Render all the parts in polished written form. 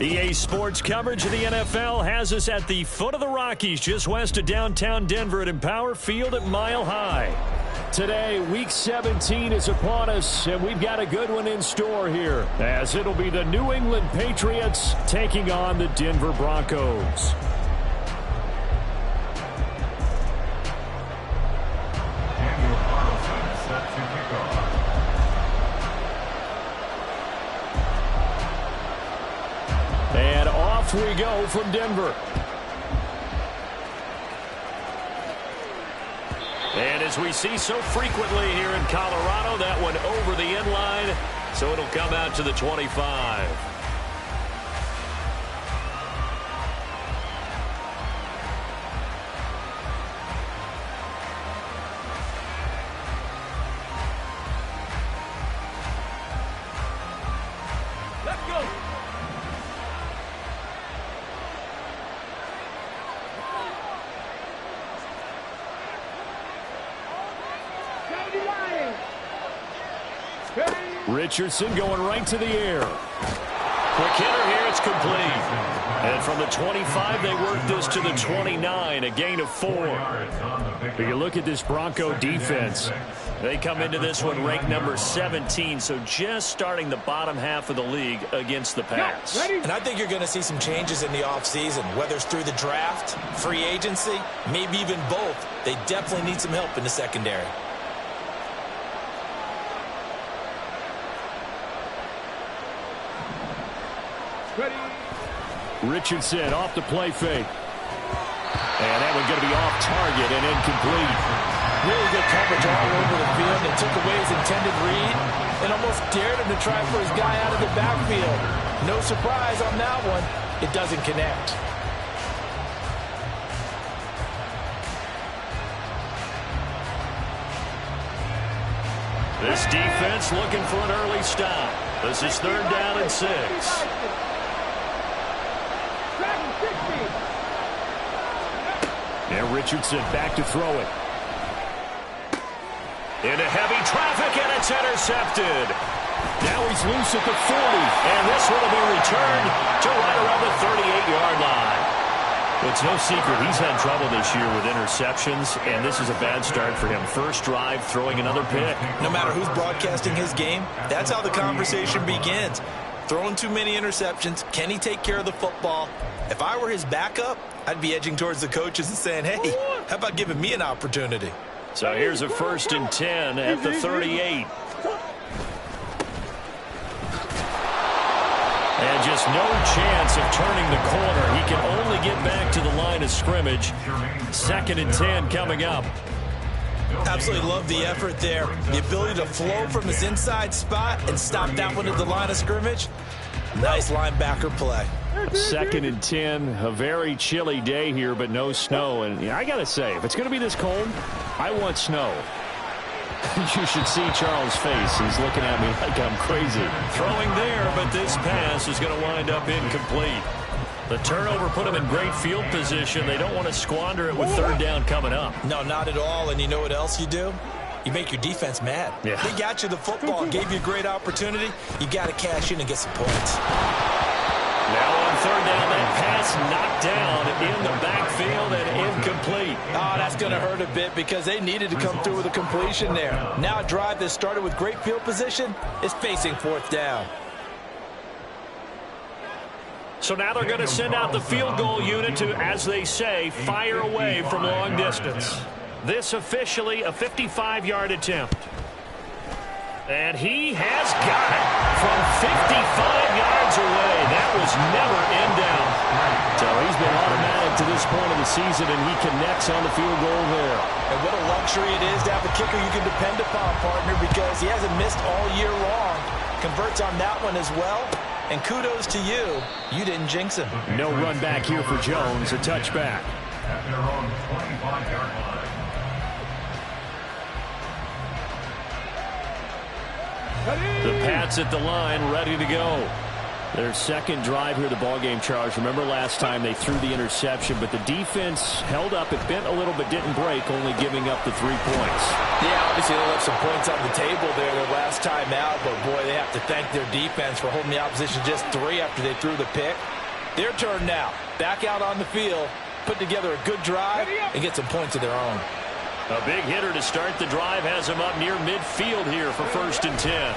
EA Sports coverage of the NFL has us at the foot of the Rockies, just west of downtown Denver at Empower Field at Mile High. Today, Week 17 is upon us, and we've got a good one in store here, as it'll be the New England Patriots taking on the Denver Broncos. And off we go from Denver. And as we see so frequently here in Colorado, that one over the end line, so it'll come out to the 25. Let's go. Richardson going right to the air. Quick hitter here, it's complete. And from the 25, they work this to the 29, a gain of 4. But you look at this Bronco defense. They come into this one ranked number 17, so just starting the bottom half of the league against the pass. And I think you're going to see some changes in the offseason, whether it's through the draft, free agency, maybe even both. They definitely need some help in the secondary. Ready. Richardson off the play fake. And that one going to be off target and incomplete. Really good coverage all over the field. They took away his intended read and almost dared him to try for his guy out of the backfield. No surprise on that one. It doesn't connect. This defense looking for an early stop. This is 3rd down and 6. And Richardson back to throw it. Into heavy traffic, and it's intercepted. Now he's loose at the 40. And this one will be returned to right around the 38-yard line. It's no secret he's had trouble this year with interceptions, and this is a bad start for him. First drive, throwing another pick. No matter who's broadcasting his game, that's how the conversation begins. Throwing too many interceptions, can he take care of the football? If I were his backup, I'd be edging towards the coaches and saying, hey, how about giving me an opportunity? So here's a 1st and 10 at the 38. And just no chance of turning the corner. He can only get back to the line of scrimmage. 2nd and 10 coming up. Absolutely love the effort there. The ability to flow from his inside spot and stop that one at the line of scrimmage. Nice linebacker play. 2nd and 10, a very chilly day here, but no snow. And I got to say, if it's going to be this cold, I want snow. You should see Charles' face. He's looking at me like I'm crazy. Throwing there, but this pass is going to wind up incomplete. The turnover put them in great field position. They don't want to squander it with 3rd down coming up. No, not at all. And you know what else you do? You make your defense mad. Yeah. They got you the football, gave you a great opportunity. You got to cash in and get some points. Now on 3rd down, that pass knocked down in the backfield and incomplete. Oh, that's going to hurt a bit because they needed to come through with a completion there. Now a drive that started with great field position is facing 4th down. So now they're going to send out the field goal unit to, as they say, fire away from long distance. This officially a 55-yard attempt. And he has got it from 55 yards away. That was never in doubt. So he's been automatic to this point of the season, and he connects on the field goal there. And what a luxury it is to have a kicker you can depend upon, partner, because he hasn't missed all year long. Converts on that one as well. And kudos to you. You didn't jinx him. No run back here for Jones. A touchback. At their own 25-yard line. The Pats at the line, ready to go. Their second drive here, the ballgame, Charles. Remember last time they threw the interception, but the defense held up. It bent a little but didn't break, only giving up the 3 points. Yeah, obviously they left some points on the table there their last time out, but boy, they have to thank their defense for holding the opposition just 3 after they threw the pick. Their turn now. Back out on the field, put together a good drive, and get some points of their own. A big hitter to start the drive has him up near midfield here for 1st and 10.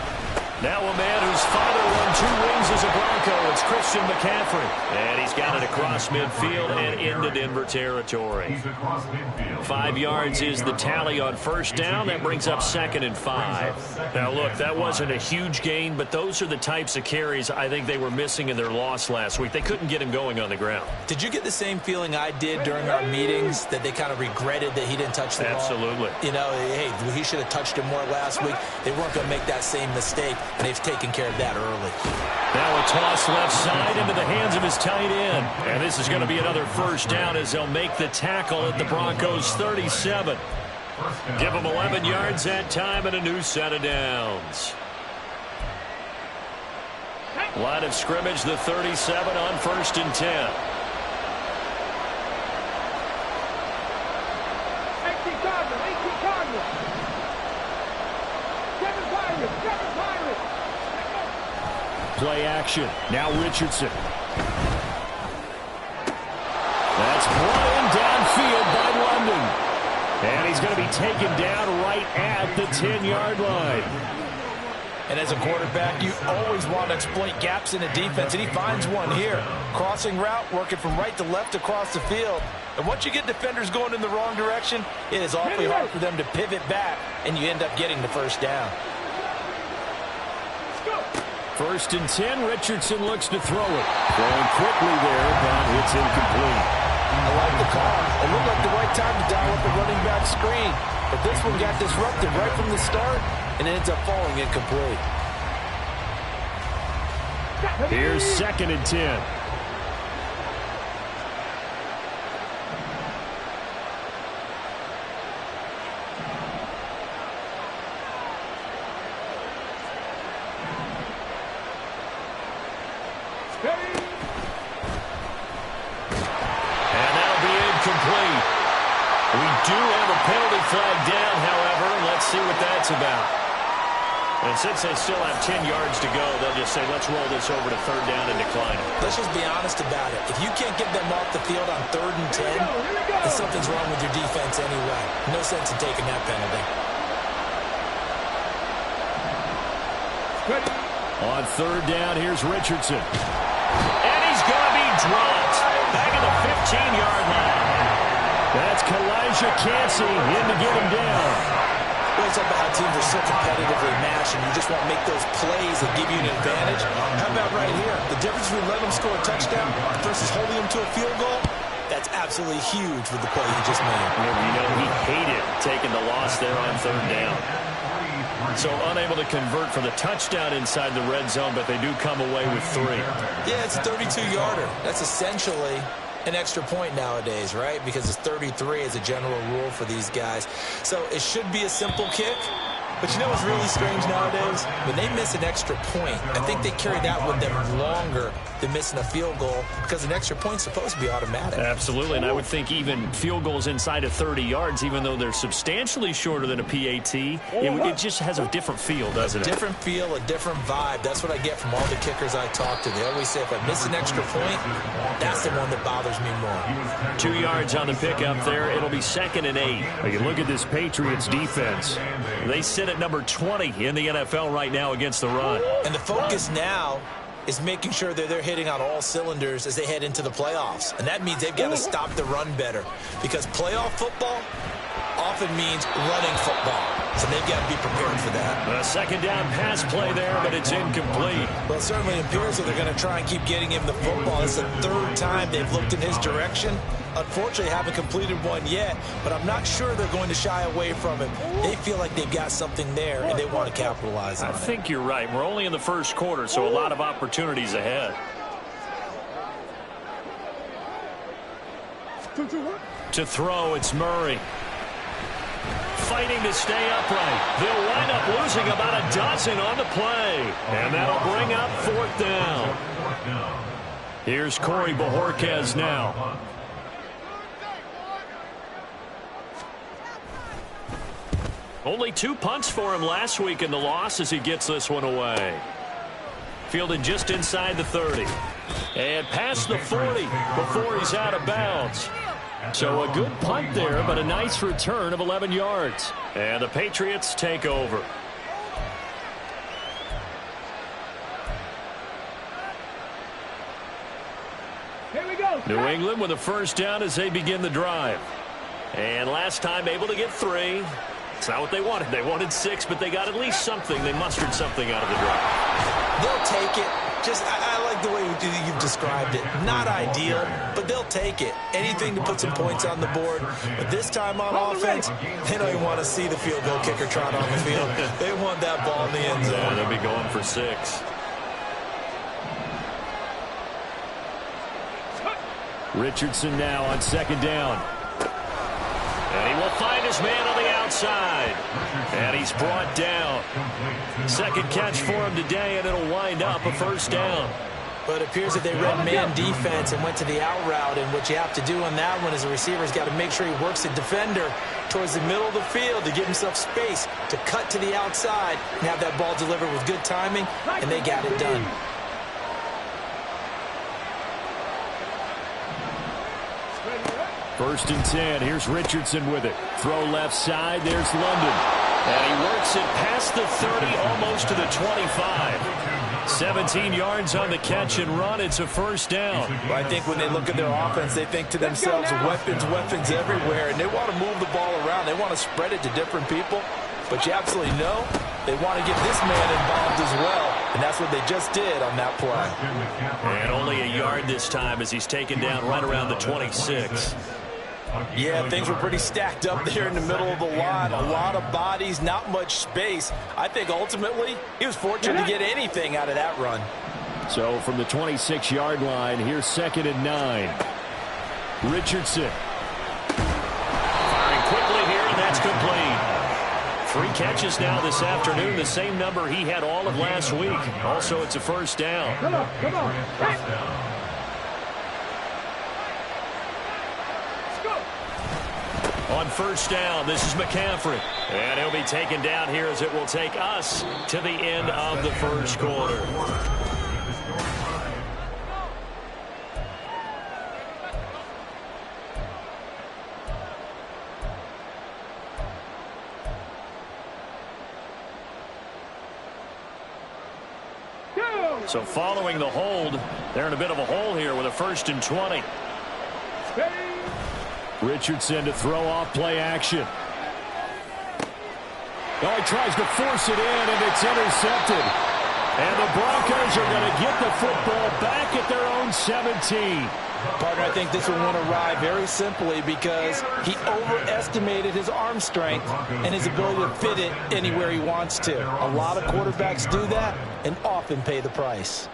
Now a man whose father won 2 rings as a Bronco. It's Christian McCaffrey. And he's got it across midfield and into Denver territory. He's across midfield. 5 yards is the tally on 1st down. That brings up 2nd and 5. Now, look, that wasn't a huge gain, but those are the types of carries I think they were missing in their loss last week. They couldn't get him going on the ground. Did you get the same feeling I did during our meetings, that they kind of regretted that he didn't touch the ball? Absolutely. You know, hey, he should have touched it more last week. They weren't going to make that same mistake, and they've taken care of that early. Now a toss left side into the hands of his tight end. And this is going to be another 1st down as they'll make the tackle at the Broncos' 37. Give them 11 yards that time and a new set of downs. Line of scrimmage, the 37 on 1st and 10. Play action. Now Richardson. That's brought in downfield by London. And he's going to be taken down right at the 10-yard line. And as a quarterback, you always want to exploit gaps in the defense, and he finds one here. Crossing route, working from right to left across the field. And once you get defenders going in the wrong direction, it is awfully hard for them to pivot back, and you end up getting the 1st down. 1st and 10, Richardson looks to throw it. Throwing quickly there, but it's incomplete. I like the call. It looked like the right time to dial up the running back screen. But this one got disrupted right from the start and ends up falling incomplete. Here's 2nd and 10. We do have a penalty flag down, however. Let's see what that's about. And since they still have 10 yards to go, they'll just say, let's roll this over to 3rd down and decline it. Let's just be honest about it. If you can't get them off the field on 3rd and 10, then something's wrong with your defense anyway. No sense in taking that penalty. On 3rd down, here's Richardson. And he's going to be dropped back at the 15-yard line. That's Kalijah Cansey in to get him down. Well, it's about how teams are so competitively matched, and you just want to make those plays that give you an advantage. How about right here? The difference between letting them score a touchdown versus holding them to a field goal, that's absolutely huge with the play he just made. You know, he hated taking the loss there on 3rd down. So unable to convert for the touchdown inside the red zone, but they do come away with 3. Yeah, it's a 32-yarder. That's essentially an extra point nowadays, right? Because it's 33 as a general rule for these guys. So it should be a simple kick. But you know what's really strange nowadays? When they miss an extra point, I think they carry that with them longer than missing a field goal, because an extra point's supposed to be automatic. Absolutely, and I would think even field goals inside of 30 yards, even though they're substantially shorter than a PAT, it just has a different feel, doesn't it? A different feel, a different vibe. That's what I get from all the kickers I talk to. They always say if I miss an extra point, that's the one that bothers me more. 2 yards on the pickup there. It'll be 2nd and 8. You look at this Patriots defense. They sit at number 20 in the NFL right now against the run. And the focus now is making sure that they're hitting on all cylinders as they head into the playoffs. And that means they've got to stop the run better, because playoff football often means running football. So they've got to be prepared for that. A 2nd down pass play there, but it's incomplete. Well, it certainly appears that they're going to try and keep getting him the football. It's the 3rd time they've looked in his direction. Unfortunately, haven't completed one yet, but I'm not sure they're going to shy away from it. They feel like they've got something there, and they want to capitalize on it. I think you're right. We're only in the 1st quarter, so a lot of opportunities ahead. To throw, it's Murray. fighting to stay upright. They'll wind up losing about a dozen on the play. And that'll bring up 4th down. Here's Corey Bojorquez now. Only 2 punts for him last week in the loss as he gets this one away. Fielded just inside the 30. And past the 40 before he's out of bounds. So a good punt there, but a nice return of 11 yards. And the Patriots take over. Here we go. New England with a first down as they begin the drive. And last time able to get 3. It's not what they wanted. They wanted 6, but they got at least something. They mustered something out of the drive. They'll take it. I like the way you've described it. Not ideal, but they'll take it. Anything to put some points on the board. But this time on offense, they don't even want to see the field goal kicker trot on the field. They want that ball in the end zone. Yeah, they'll be going for 6. Richardson now on 2nd down. And he will find his man on the outside. And he's brought down. 2nd catch for him today, and it'll wind up a first down. But it appears that they read man defense and went to the out route. And what you have to do on that one is the receiver's got to make sure he works the defender towards the middle of the field to give himself space to cut to the outside and have that ball delivered with good timing, and they got it done. First and 10. Here's Richardson with it. Throw left side. There's London. And he works it past the 30, almost to the 25. 17 yards on the catch and run. It's a first down. Well, I think when they look at their offense, they think to themselves, weapons everywhere. And they want to move the ball around. They want to spread it to different people. But you absolutely know they want to get this man involved as well. And that's what they just did on that play. And only a yard this time as he's taken down right around the 26. Yeah, things were pretty stacked up there in the middle of the line. A lot of bodies, not much space. I think ultimately he was fortunate to get anything out of that run. So from the 26-yard line, here's 2nd and 9. Richardson. Firing quickly here, and that's complete. 3 catches now this afternoon, the same number he had all of last week. Also, it's a first down. Come on. Hey. On first down, this is McCaffrey. And he'll be taken down here as it will take us to the end of the first quarter. So following the hold, they're in a bit of a hole here with a 1st and 20. Richardson to throw off play action. Oh, he tries to force it in, and it's intercepted. And the Broncos are going to get the football back at their own 17. Partner, I think this one went awry very simply because he overestimated his arm strength and his ability to fit it anywhere he wants to. A lot of quarterbacks do that and often pay the price.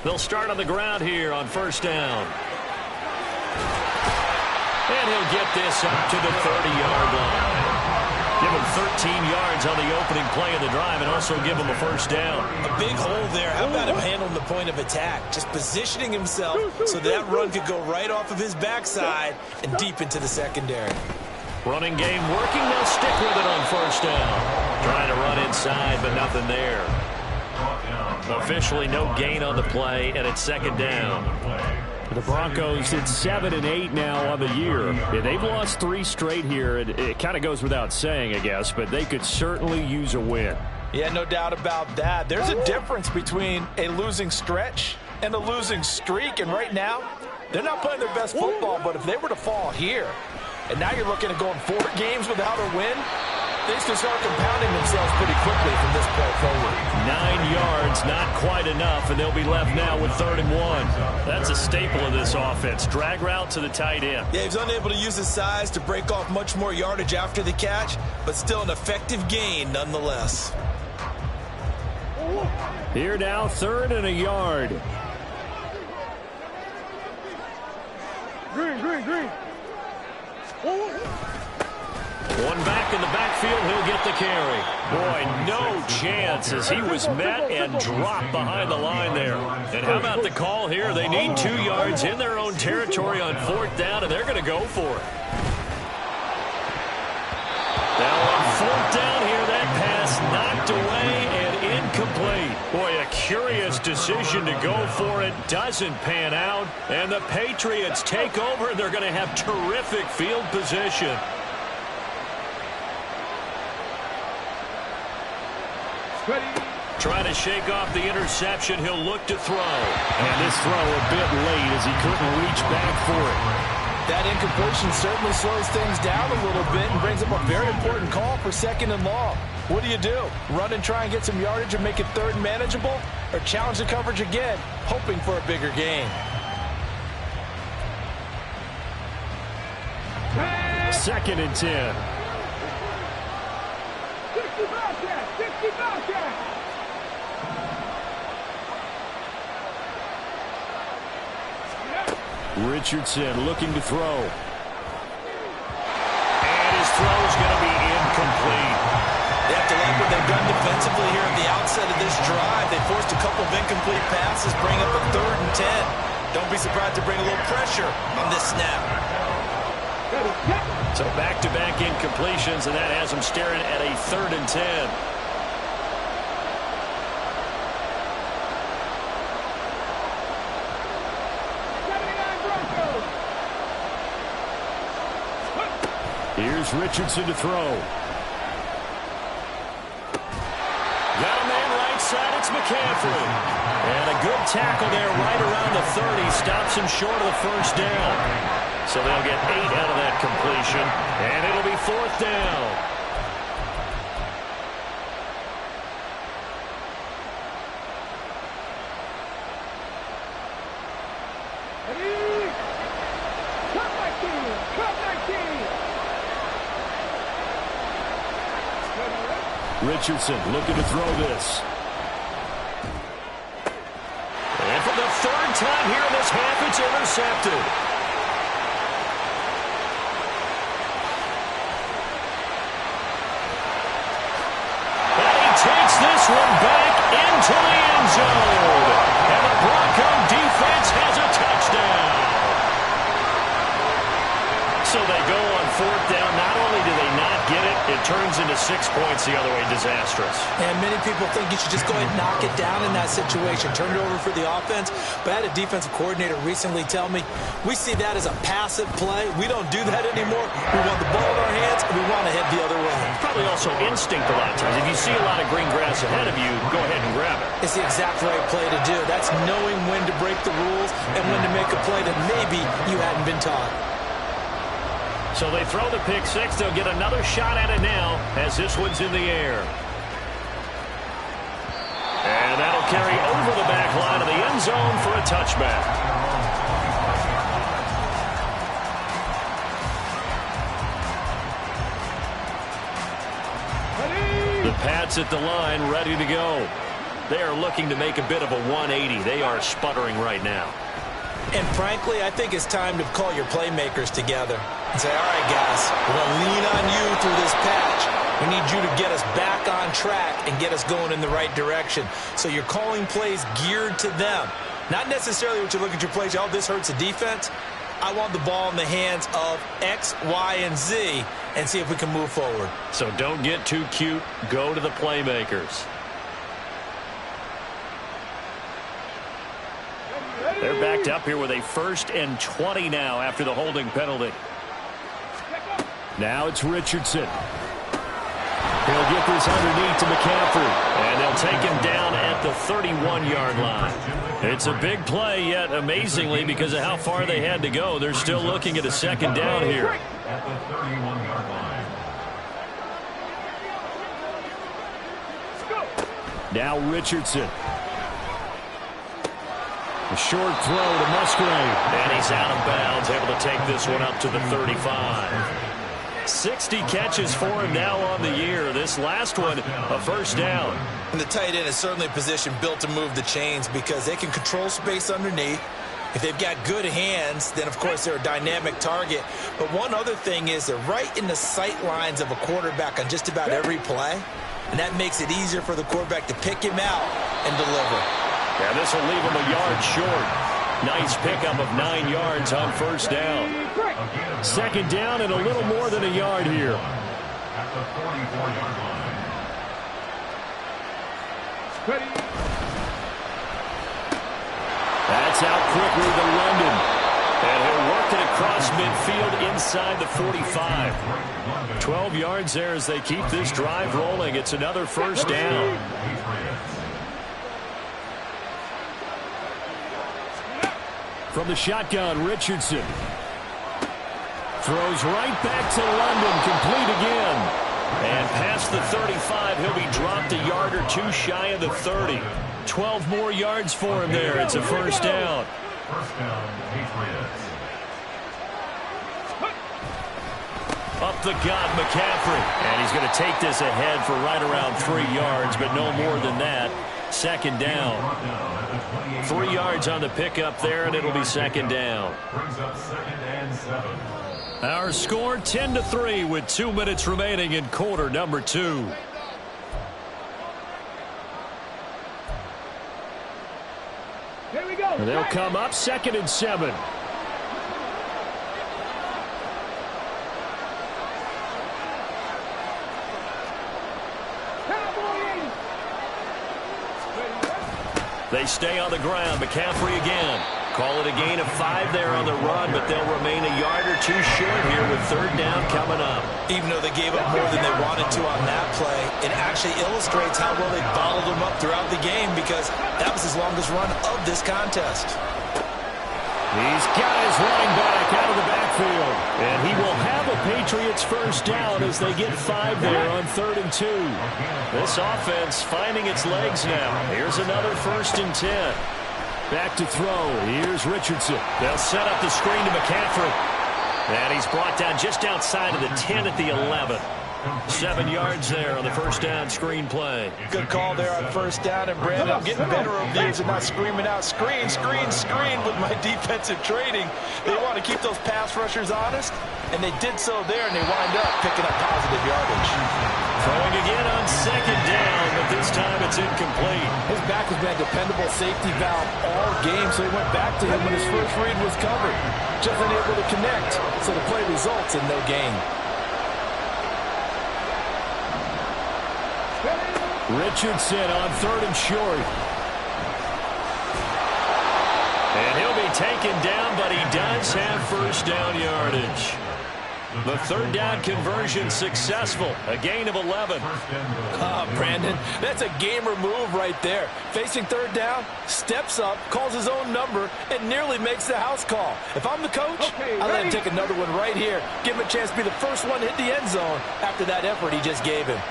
They'll start on the ground here on first down. And he'll get this up to the 30-yard line. Give him 13 yards on the opening play of the drive and also give him a first down. A big hole there. How about him handling the point of attack? Just positioning himself so that run could go right off of his backside and deep into the secondary. Running game working. They'll stick with it on first down. Trying to run inside, but nothing there. Officially no gain on the play, and it's 2nd down. The Broncos, it's 7 and 8 now on the year. Yeah, they've lost 3 straight here. It kind of goes without saying, I guess, but they could certainly use a win. Yeah, no doubt about that. There's a difference between a losing stretch and a losing streak, and right now, they're not playing their best football, but if they were to fall here, and now you're looking at going 4 games without a win, things can start compounding themselves pretty quickly from this point forward. 9 yards, not quite enough, and they'll be left now with 3rd and 1. That's a staple of this offense. Drag route to the tight end. Yeah, he's unable to use his size to break off much more yardage after the catch, but still an effective gain nonetheless. Here now, 3rd and a yard. Green, green, green. One back in the backfield, he'll get the carry. Boy, no chance as he was met and dropped behind the line there. And how about the call here? They need 2 yards in their own territory on 4th down, and they're going to go for it. Now on 4th down here, that pass knocked away and incomplete. Boy, a curious decision to go for it. Doesn't pan out. And the Patriots take over. They're going to have terrific field position. Trying to shake off the interception. He'll look to throw. And this throw a bit late as he couldn't reach back for it. That incompletion certainly slows things down a little bit and brings up a very important call for 2nd and long. What do? Run and try and get some yardage and make it 3rd and manageable? Or challenge the coverage again, hoping for a bigger gain? 2nd and 10. 60 Bobcat! 60 Bobcat! Richardson looking to throw. And his throw is going to be incomplete. They have to like what they've done defensively here at the outset of this drive. They forced a couple of incomplete passes, bring up a 3rd and 10. Don't be surprised to bring a little pressure on this snap. So back-to-back incompletions, and that has them staring at a 3rd and 10. Here's Richardson to throw. Got a man right side. It's McCaffrey. And a good tackle there right around the 30. Stops him short of the 1st down. So they'll get 8 out of that completion. And it'll be 4th down. Richardson looking to throw this. And for the 3rd time here in this half, it's intercepted. And he takes this one back into the end zone. And the Bronco defense has a touchdown. So they go on 4th down. Not only do they not get it, it turns into 6 points the other way. Disastrous. And many people think you should just go ahead and knock it down in that situation. Turn it over for the offense. But I had a defensive coordinator recently tell me, we see that as a passive play. We don't do that anymore. We want the ball in our hands, and we want to head the other way. Probably also instinct a lot of times. If you see a lot of green grass ahead of you, go ahead and grab it. It's the exact right play to do. That's knowing when to break the rules and when to make a play that maybe you hadn't been taught. So they throw the pick 6. They'll get another shot at it now as this one's in the air. And that'll carry over the back line of the end zone for a touchback. The Pats at the line ready to go. They are looking to make a bit of a 180. They are sputtering right now. And frankly, I think it's time to call your playmakers together and say, all right, guys, we're going to lean on you through this patch. We need you to get us back on track and get us going in the right direction. So you're calling plays geared to them. Not necessarily what you look at your plays, oh, this hurts the defense. I want the ball in the hands of X, Y, and Z and see if we can move forward. So don't get too cute. Go to the playmakers. They're backed up here with a 1st and 20 now after the holding penalty. Now it's Richardson. He'll get this underneath to McCaffrey. And they'll take him down at the 31-yard line. It's a big play, yet amazingly, because of how far they had to go, they're still looking at a 2nd down here. At the 31-yard line. Now Richardson. A short throw to Musgrave. And he's out of bounds, able to take this one up to the 35. 60 catches for him now on the year. This last one, a 1st down. And the tight end is certainly a position built to move the chains because they can control space underneath. If they've got good hands, then, of course, they're a dynamic target. But one other thing is they're right in the sight lines of a quarterback on just about every play, and that makes it easier for the quarterback to pick him out and deliver. Yeah, this will leave him a yard short. Nice pickup of 9 yards on first down. Second down and a little more than a yard here. At the 44-yard line. Ready. That's out quickly to London. And he'll work it across midfield inside the 45. 12 yards there as they keep this drive rolling. It's another first down. From the shotgun, Richardson. Throws right back to London, complete again. And past the 35, he'll be dropped a yard or two shy of the 30. 12 more yards for him there. It's a first down. First down, Patriots. Up the gut, McCaffrey. And he's going to take this ahead for right around 3 yards, but no more than that. Second down. 3 yards on the pickup there, and it'll be second down. Brings up 2nd and 7. Our score 10-3 with 2 minutes remaining in quarter number 2. Here we go. They'll come up 2nd and 7. They stay on the ground. McCaffrey again. Call it a gain of 5 there on the run, but they'll remain a yard or two short here with third down coming up. Even though they gave up more than they wanted to on that play, it actually illustrates how well they bottled them up throughout the game because that was his longest run of this contest. He's got his running back out of the backfield. And he will have a Patriots first down as they get 5 there on 3rd and 2. This offense finding its legs now. Here's another 1st and 10. Back to throw. Here's Richardson. They'll set up the screen to McCaffrey. And he's brought down just outside of the 10 at the 11. 7 yards there on the first down screen play. Good call there on first down. And, Brandon, I'm getting better over the years and not screaming out, screen, screen, screen with my defensive training. They want to keep those pass rushers honest, and they did so there, and they wind up picking up positive yardage. Throwing again on second down, but this time it's incomplete. His back has been a dependable safety valve all game, so he went back to him when his first read was covered. Just unable to connect, so the play results in no gain. Richardson on 3rd and short. And he'll be taken down, but he does have first down yardage. The third down conversion successful. A gain of 11. Brandon, that's a gamer move right there. Facing third down, steps up, calls his own number, and nearly makes the house call. If I'm the coach, I let him take another one right here. Give him a chance to be the first one to hit the end zone after that effort he just gave him.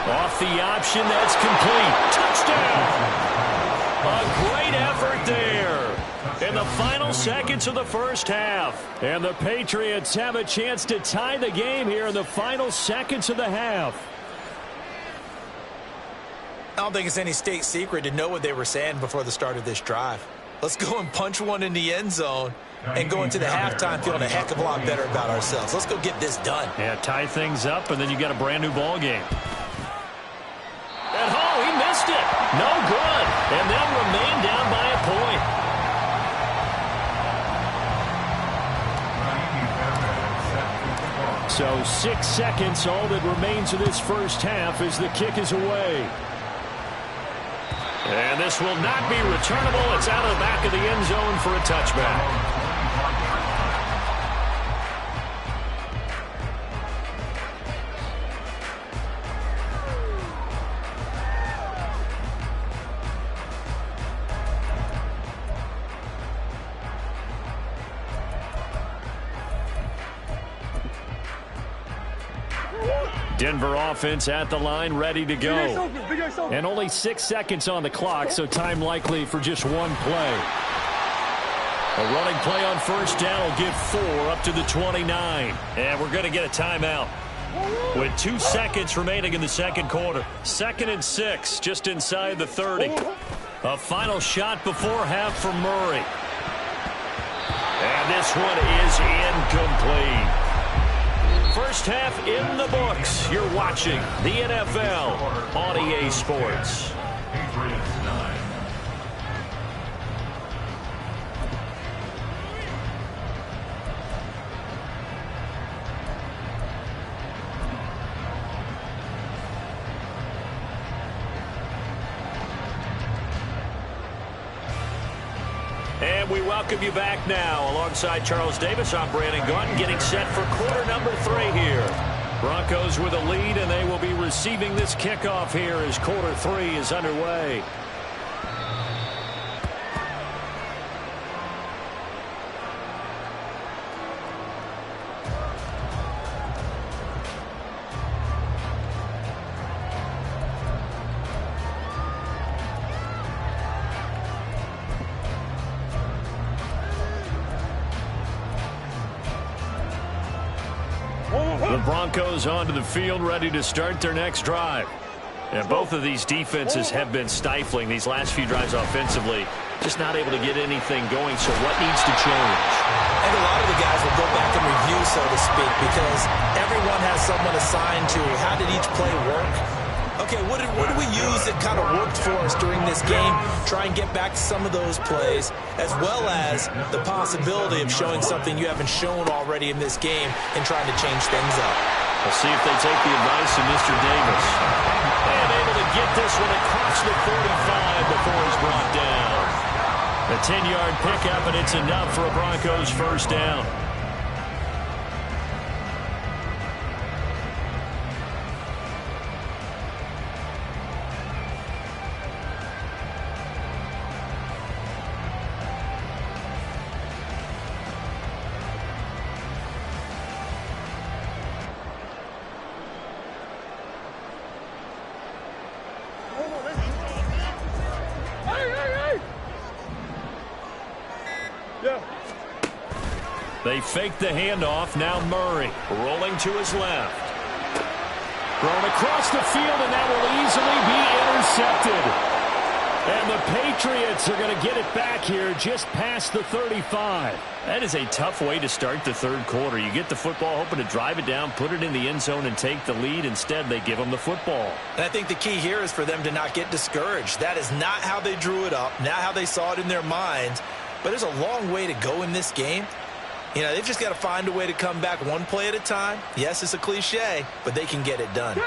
Off the option, that's complete. Touchdown! A great effort there in the final seconds of the first half. And the Patriots have a chance to tie the game here in the final seconds of the half. I don't think it's any state secret to know what they were saying before the start of this drive. Let's go and punch one in the end zone and go into the halftime feeling a heck of a lot better about ourselves. Let's go get this done. Yeah, tie things up, and then you got a brand new ball game. And he missed it. No good. And they'll remain down by a point. So 6 seconds, all that remains of this first half as the kick is away. And this will not be returnable. It's out of the back of the end zone for a touchback. Denver offense at the line, ready to go. And only 6 seconds on the clock, so time likely for just one play. A running play on first down will give 4 up to the 29. And we're going to get a timeout with 2 seconds remaining in the second quarter. 2nd and 6, just inside the 30. A final shot before half for Murray. And this one is incomplete. First half in the books. You're watching the NFL on EA Sports. Patriots 9. And we welcome you back now. Alongside Charles Davis, I'm Brandon Gaudin, getting set for quarter number 3 here. Broncos with a lead, and they will be receiving this kickoff here as quarter 3 is underway. The Broncos onto the field, ready to start their next drive. And both of these defenses have been stifling these last few drives offensively. Just not able to get anything going, so what needs to change? I think a lot of the guys will go back and review, so to speak, because everyone has someone assigned to how did each play work. Okay, what did we use that kind of worked for us during this game? Try and get back to some of those plays, as well as the possibility of showing something you haven't shown already in this game and trying to change things up. We'll see if they take the advice of Mr. Davis. And able to get this one across the 45 before he's brought down. A 10-yard pickup, and it's enough for a Broncos first down. They fake the handoff. Now Murray rolling to his left. Thrown across the field, and that will easily be intercepted. And the Patriots are going to get it back here just past the 35. That is a tough way to start the third quarter. You get the football, hoping to drive it down, put it in the end zone, and take the lead. Instead, they give them the football. And I think the key here is for them to not get discouraged. That is not how they drew it up, not how they saw it in their minds. But there's a long way to go in this game. You know, they've just got to find a way to come back one play at a time. Yes, it's a cliche, but they can get it done.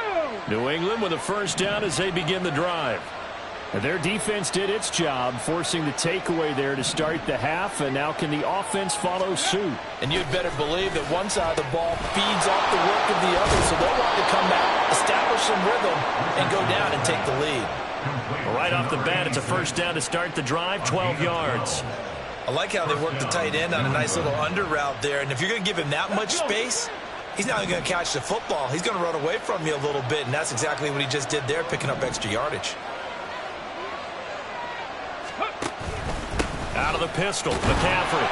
New England with a first down as they begin the drive. And their defense did its job, forcing the takeaway there to start the half, and now can the offense follow suit? And you'd better believe that one side of the ball feeds off the work of the other, so they'll want to come back, establish some rhythm, and go down and take the lead. Right off the bat, it's a first down to start the drive, 12 yards. I like how they work the tight end on a nice little under route there. And if you're going to give him that much space, he's not going to catch the football. He's going to run away from you a little bit, and that's exactly what he just did there, picking up extra yardage. Out of the pistol, McCaffrey.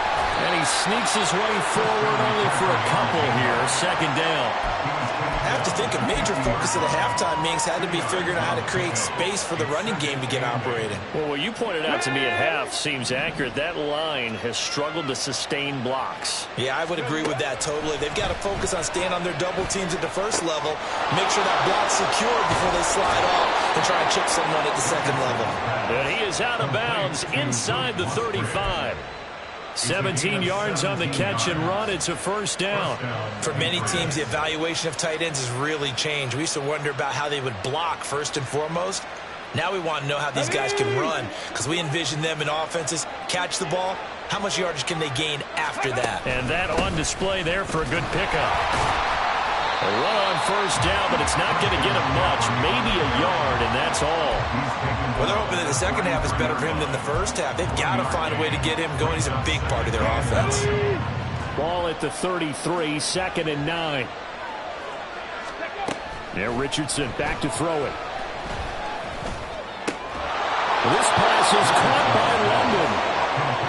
And he sneaks his way forward only for a couple here. Second down. I have to think a major focus of the halftime meetings had to be figuring out how to create space for the running game to get operating. Well, what you pointed out to me at half seems accurate. That line has struggled to sustain blocks. Yeah, I would agree with that totally. They've got to focus on staying on their double teams at the first level, make sure that block's secured before they slide off and try and chip someone at the second level. And he is out of bounds inside the 35. 17 yards on the catch and run. It's a first down. For many teams, the evaluation of tight ends has really changed. We used to wonder about how they would block first and foremost. Now we want to know how these guys can run, because we envision them in offenses catch the ball. How much yardage can they gain after that? And that on display there for a good pickup. A run on first down, but it's not going to get him much. Maybe a yard, and that's all. Well, they're hoping that the second half is better for him than the first half. They've got to find a way to get him going. He's a big part of their offense. Ball at the 33, 2nd and 9. Now Richardson back to throw it. This pass is caught by London.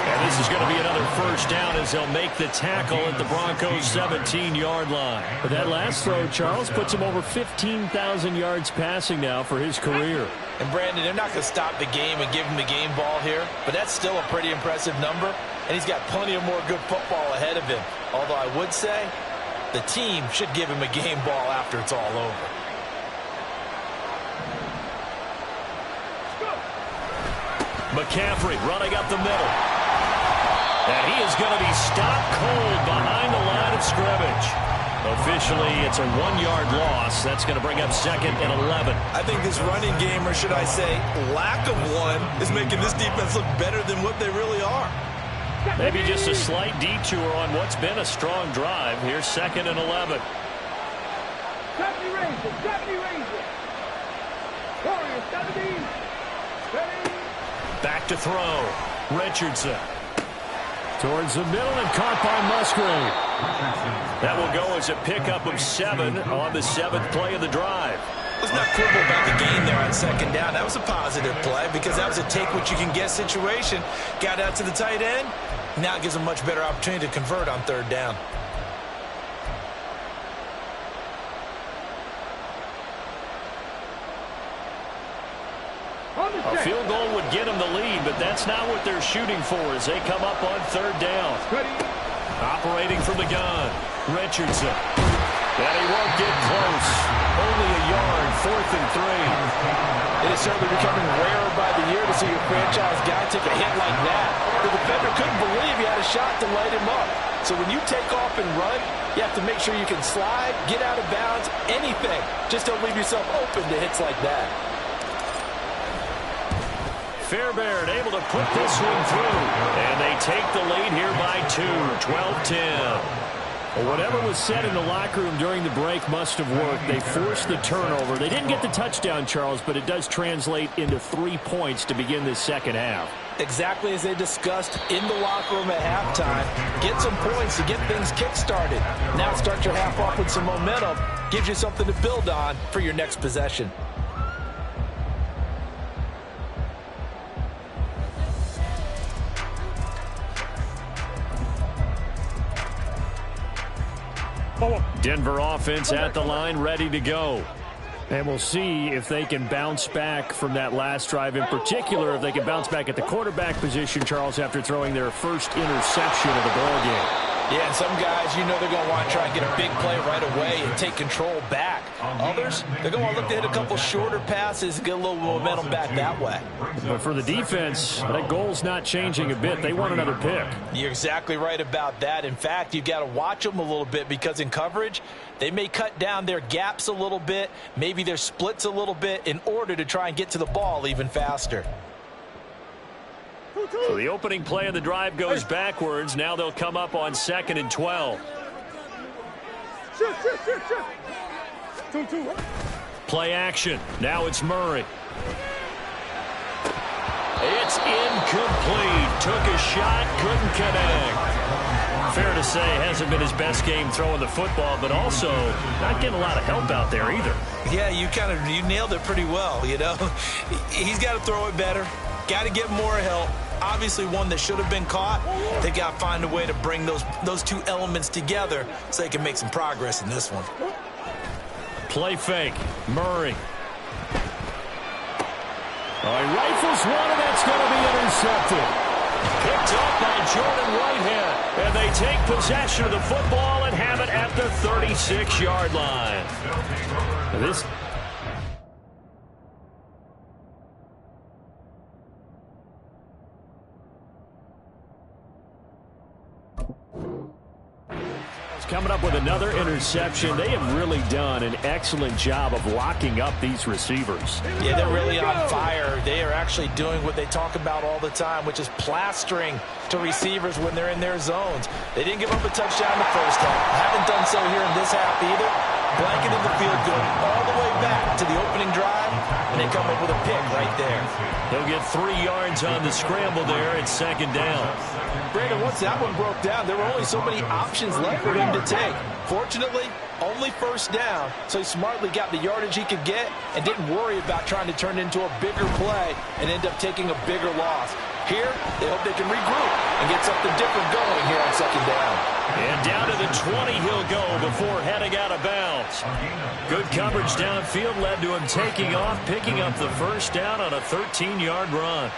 And this is going to be another first down as they'll make the tackle at the Broncos' 17-yard line. But that last throw, Charles, puts him over 15,000 yards passing now for his career. And, Brandon, they're not going to stop the game and give him the game ball here, but that's still a pretty impressive number, and he's got plenty of more good football ahead of him. Although I would say the team should give him a game ball after it's all over. McCaffrey running up the middle. And he is going to be stopped cold behind the line of scrimmage. Officially, it's a 1-yard loss. That's going to bring up 2nd and 11. I think this running game, or should I say lack of one, is making this defense look better than what they really are. Maybe just a slight detour on what's been a strong drive. Here's 2nd and 11. 70 Rangers, 70 Rangers. Warriors, 70. 70. Back to throw. Richardson. Towards the middle and caught by Musgrave. That will go as a pickup of 7 on the 7th play of the drive. Let's not quibble about the gain there on 2nd down. That was a positive play because that was a take-what-you-can-get situation. Got out to the tight end. Now it gives a much better opportunity to convert on 3rd down. A field goal would get them the lead, but that's not what they're shooting for as they come up on 3rd down. Operating from the gun, Richardson. And he won't get close. Only a yard, 4th and 3. It is certainly becoming rarer by the year to see your franchise guy take a hit like that. The defender couldn't believe he had a shot to light him up. So when you take off and run, you have to make sure you can slide, get out of bounds, anything. Just don't leave yourself open to hits like that. Fairbairn able to put this one through. And they take the lead here by 2, 12-10. Well, whatever was said in the locker room during the break must have worked. They forced the turnover. They didn't get the touchdown, Charles, but it does translate into 3 points to begin this second half. Exactly as they discussed in the locker room at halftime. Get some points to get things kick-started. Now start your half off with some momentum. Gives you something to build on for your next possession. Denver offense at the line, ready to go. And we'll see if they can bounce back from that last drive. In particular, if they can bounce back at the quarterback position, Charles, after throwing their first interception of the ball game. Yeah, and some guys, you know they're going to want to try and get a big play right away and take control back. Others, they're going to want to look to hit a couple shorter passes and get a little momentum back that way. But for the defense, that goal's not changing a bit. They want another pick. You're exactly right about that. In fact, you've got to watch them a little bit because in coverage, they may cut down their gaps a little bit, maybe their splits a little bit in order to try and get to the ball even faster. So the opening play of the drive goes backwards. Now they'll come up on 2nd and 12. Play action. Now it's Murray. It's incomplete. Took a shot, couldn't connect. Fair to say, hasn't been his best game throwing the football, but also not getting a lot of help out there either. Yeah, you nailed it pretty well, you know. He's got to throw it better. Got to get more help. Obviously one that should have been caught. They got to find a way to bring those two elements together so they can make some progress in this one. Play fake. Murray. He rifles one, and that's going to be intercepted. Picked up by Jordan Whitehead. And they take possession of the football and have it at the 36-yard line. This coming up with another interception. They have really done an excellent job of locking up these receivers. Yeah, they're really on fire. They are actually doing what they talk about all the time, which is plastering to receivers when they're in their zones. They didn't give up a touchdown in the first half. Haven't done so here in this half either. Blanketed the field, going all the way back to the opening drive, and they come up with a pick right there. They'll get 3 yards on the scramble there at 2nd down. Brandon, once that one broke down, there were only so many options left for him to take. Fortunately, Only first down, so he smartly got the yardage he could get and didn't worry about trying to turn it into a bigger play and end up taking a bigger loss. Here, they hope they can regroup and get something different going here on second down. And down to the 20 he'll go before heading out of bounds. Good coverage downfield led to him taking off, picking up the first down on a 13-yard run.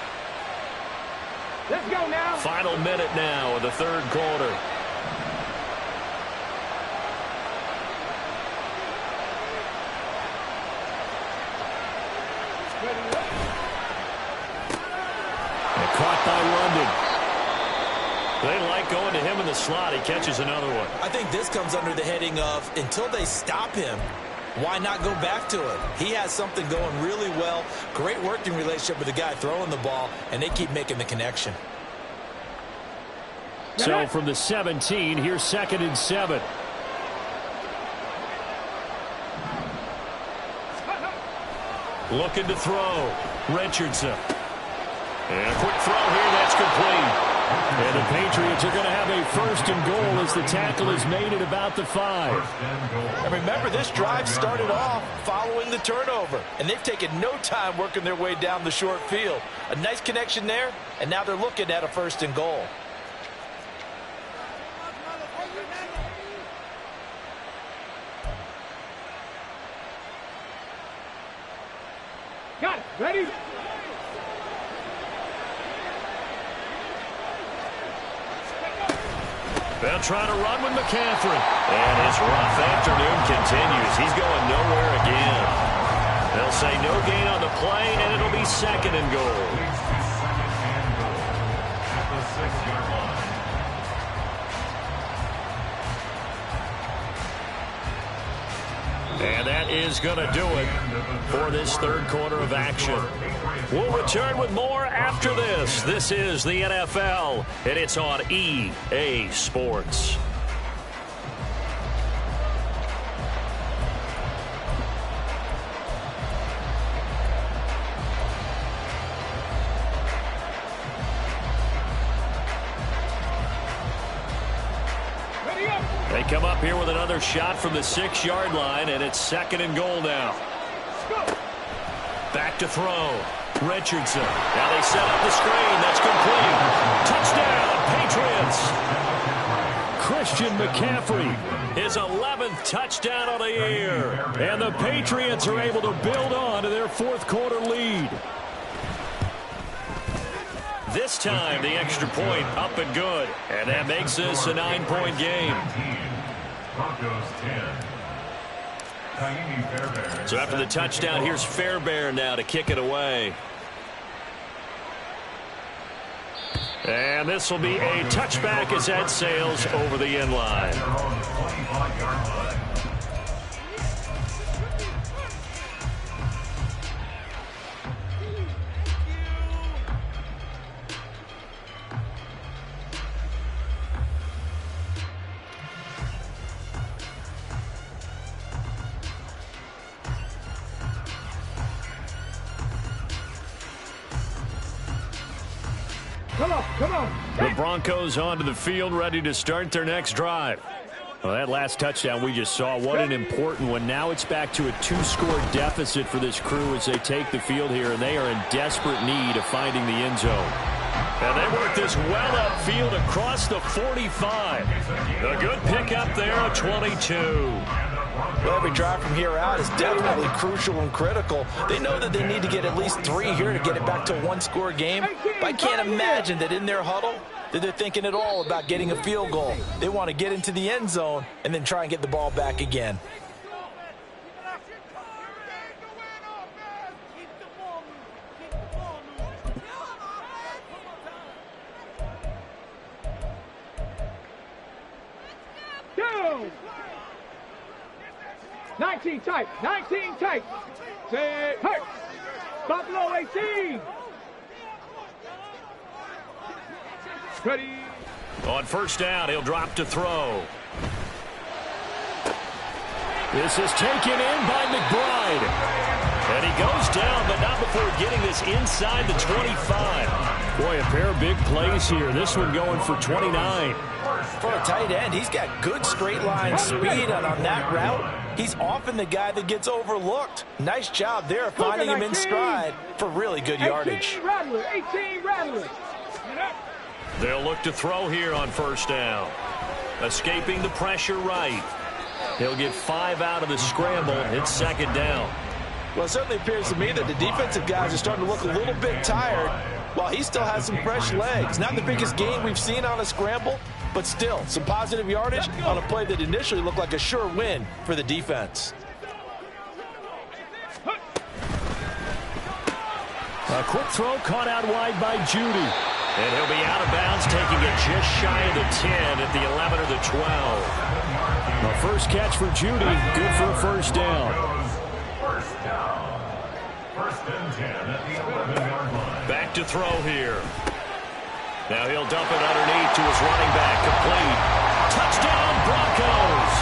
Let's go now. Final minute now of the third quarter. And caught by London. They like going to him in the slot. He catches another one. I think this comes under the heading of until they stop him, why not go back to it? He has something going really well. Great working relationship with the guy throwing the ball, and they keep making the connection. So from the 17, here's 2nd and 7. Looking to throw. Richardson. And a quick throw here. That's complete. And the Patriots are going to have a 1st and goal as the tackle is made at about the 5. And remember, this drive started off following the turnover, and they've taken no time working their way down the short field. A nice connection there, and now they're looking at a 1st and goal. Got it. Ready? They'll try to run with McCaffrey. And his rough afternoon continues. He's going nowhere again. They'll say no gain on the play, and it'll be 2nd and goal. At the 6-yard line. And that is going to do it for this third quarter of action. We'll return with more after this. This is the NFL, and it's on EA Sports. They come up here with another shot from the 6-yard line, and it's 2nd and goal now. Back to throw. Richardson. Now they set up the screen. That's complete. Touchdown, Patriots. Christian McCaffrey, his 11th touchdown of the year. And the Patriots are able to build on to their 4th quarter lead. This time, the extra point up and good. And that makes this a 9-point game. Broncos 10. So after the touchdown, here's Fairbairn now to kick it away. And this will be a touchback as that sails over the end line. Come on. The Broncos onto the field, ready to start their next drive. Well, that last touchdown we just saw, what an important one. Now it's back to a 2-score deficit for this crew as they take the field here, and they are in desperate need of finding the end zone. And they work this well upfield across the 45. A good pickup there at 22. Well, every drive from here out is definitely crucial and critical. They know that they need to get at least 3 here to get it back to a 1-score game. But I can't imagine that in their huddle that they're thinking at all about getting a field goal. They want to get into the end zone and then try and get the ball back again. Go! 19 tight. 19 tight. Say, hurt. Buffalo 18. Ready. On first down, he'll drop to throw. This is taken in by McBride. And he goes down, but not before getting this inside the 25. Boy, a pair of big plays here. This one going for 29. For a tight end, he's got good straight line speed, and on that route, he's often the guy that gets overlooked. Nice job there of finding him in stride for really good yardage. 18 Rattler, 18 Rattler. They'll look to throw here on first down. Escaping the pressure right. He'll get 5 out of the scramble. It's second down. Well, it certainly appears to me that the defensive guys are starting to look a little bit tired while he still has some fresh legs. Not the biggest gain we've seen on a scramble, but still some positive yardage on a play that initially looked like a sure win for the defense. A quick throw caught out wide by Judy. And he'll be out of bounds, taking it just shy of the 10 at the 11 or the 12. The first catch for Judy, good for a first down. First down. First and 10 at the 11-yard line. Back to throw here. Now he'll dump it underneath to his running back, complete. Touchdown, Broncos!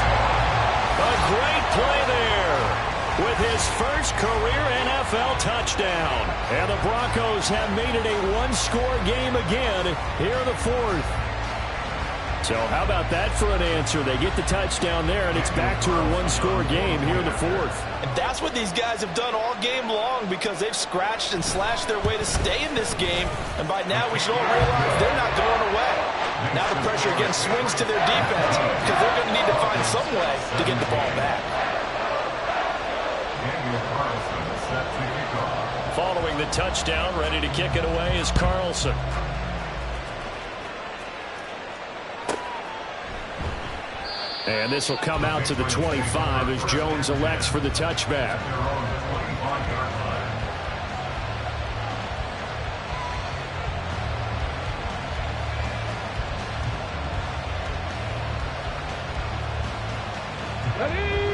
A great play there with his first career NFL touchdown. And the Broncos have made it a one-score game again here in the fourth. So how about that for an answer? They get the touchdown there, and it's back to a one-score game here in the fourth. And that's what these guys have done all game long, because they've scratched and slashed their way to stay in this game. And by now we should all realize they're not going away. Now the pressure again swings to their defense, because they're going to need to find some way to get the ball back. Following the touchdown, ready to kick it away is Carlson. And this will come out to the 25 as Jones elects for the touchback.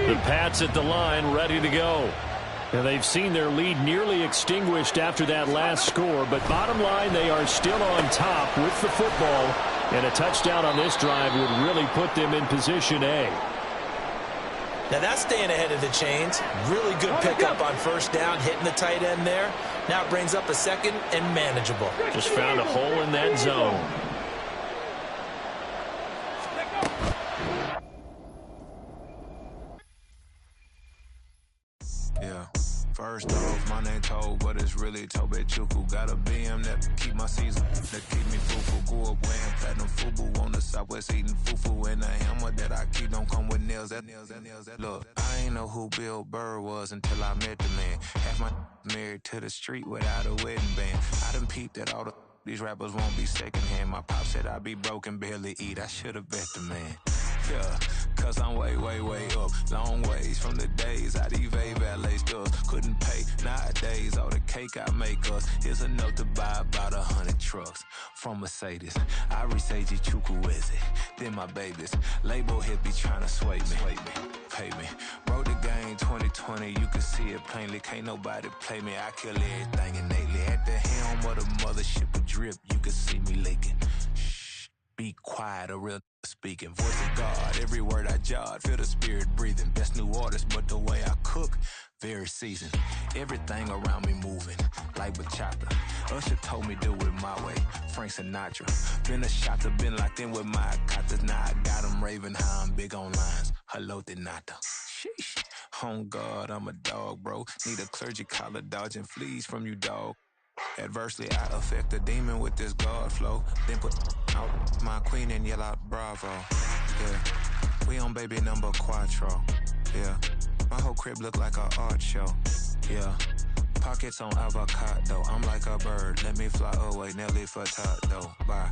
The Pats at the line, ready to go. And they've seen their lead nearly extinguished after that last score, but bottom line, they are still on top with the football, and a touchdown on this drive would really put them in position A. Now that's staying ahead of the chains. Really good pickup on first down, hitting the tight end there. Now it brings up a second and manageable. Just found a hole in that zone. Yeah. First off, my name Toe, but it's really Tobe Chuku. Got a BM that keep my season, that keep me fufu. Grew up wearing platinum fubu on the southwest eating fufu. And the hammer that I keep don't come with nails. Look, I ain't know who Bill Burr was until I met the man. Half my married to the street without a wedding band. I done peeped at all these rappers won't be secondhand. My pop said I'd be broke and barely eat. I should've bet the man. Yeah, cause I'm way, way, way up. Long ways from the days I evade valet stores. Couldn't pay nowadays. All the cake I make us is enough to buy about 100 trucks from Mercedes. I resage Chukwueze, then my babies. Label hit be trying to sway me, pay me. Wrote the game 2020, you can see it plainly. Can't nobody play me. I kill everything innately. At the helm of the mothership with drip, you can see me leaking. Shh, be quiet, a real speaking. Voice of God, every word I jot. Feel the spirit breathing. Best new artist, but the way I cook, very seasoned. Everything around me moving, like bachata. Usher told me do it my way. Frank Sinatra. Been a shotter, been locked in with my katas. Now I got them raving how I'm big on lines. Hello, Denata. Sheesh. On God, I'm a dog, bro. Need a clergy collar, dodging fleas from you, dog. Adversely, I affect the demon with this God flow. Then put out my queen and yell out bravo. Yeah, we on baby number quattro. Yeah, my whole crib look like an art show. Yeah, pockets on avocado. I'm like a bird, let me fly away, Nelly Furtado. Bye.